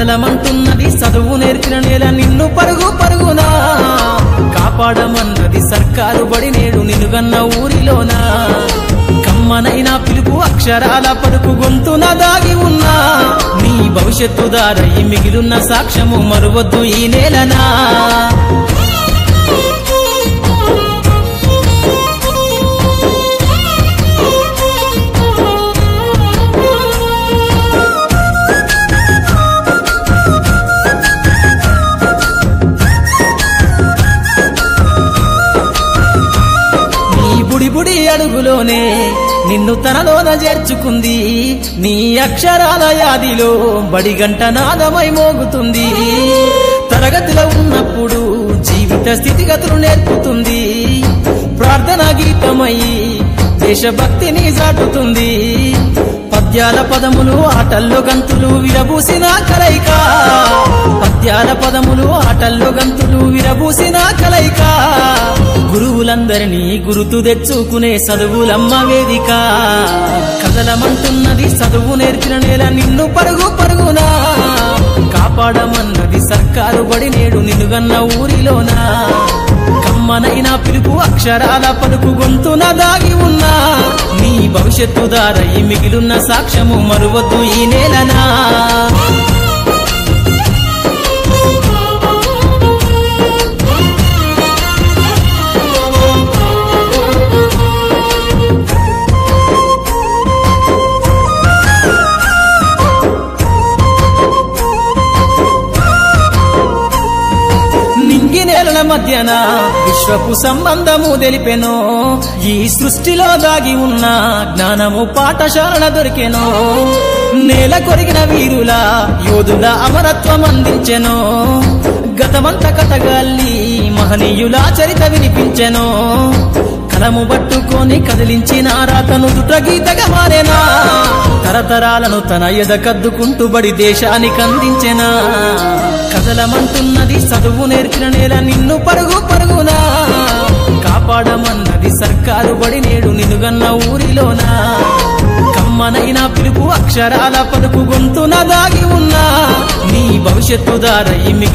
మంటున్నది చదువు నేర్పిన నేల నిన్ను పరుగు పరుగునా కాపాడమన్నది సర్కారు బడి నేడు నిన్నుగన్న ఊరిలోనా కమ్మనైనా పిలుపు అక్షరాల పలుకు గొంతున దాగి ఉన్నా నీ భవిష్యత్తు దారై మిగిలున్న సాక్ష్యము మరువద్దు ఈ నేలనా బుడి అడుగులోనే నిన్ను తనలోన చేర్చుకుంది నీ అక్షరాల యాదిలో బడిగంట నాదమై మోగుతుంది తరగతిలో ఉన్నప్పుడు జీవిత స్థితిగతులు నేర్పుతుంది ప్రార్థనా గీతమై దేశభక్తిని చాటుతుంది పద్యాల పదములు ఆటల్లో గంతులు విరబూసిన కలయిక పద్యాల పదములు ఆటల్లో గంతులు విరబూసిన కలయిక గురువులందరినీ గురుతు తెచ్చుకునే చదువులమ్మ వేదిక కదలమంటున్నది చదువు నేర్పిన నేల నిన్ను పరుగు పరుగునా కాపాడమన్నది సర్కారు బడి నేడు నిన్నుగన్న ఊరిలోనా కమ్మనైనా పిలుపు అక్షరాల పలుకు గొంతున దాగి ఉన్నా నీ భవిష్యత్తు దారై మిగిలున్న సాక్ష్యము మరువద్దు ఈ నేలనా నేలల మధ్యన విశ్వపు సంబంధము తెలిపెనో ఈ సృష్టిలో దాగి ఉన్న జ్ఞానము పాఠశాలల దొరికెనో నేల కొరిగిన వీరుల యోధుల అమరత్వం అందించెనో గతమంత కథగాల్లి మహనీయుల చరిత వినిపించెనో కలము పట్టుకొని కదిలించిన రాతను దుట గీతగా మారేనా తరతరాలను తన ఎద కద్దుకుంటూ బడి దేశానికి అందించెనా కదలమంటున్నది చదువు నేర్పిన నేల నిన్ను పరుగు పరుగునా కాపాడమన్నది సర్కారు బడి నేడు నిన్నుగన్న ఊరిలోనా కమ్మనైనా పిలుపు అక్షరాల పలుకు గొంతున దాగి ఉన్నా నీ భవిష్యత్తు దారై మిగిలి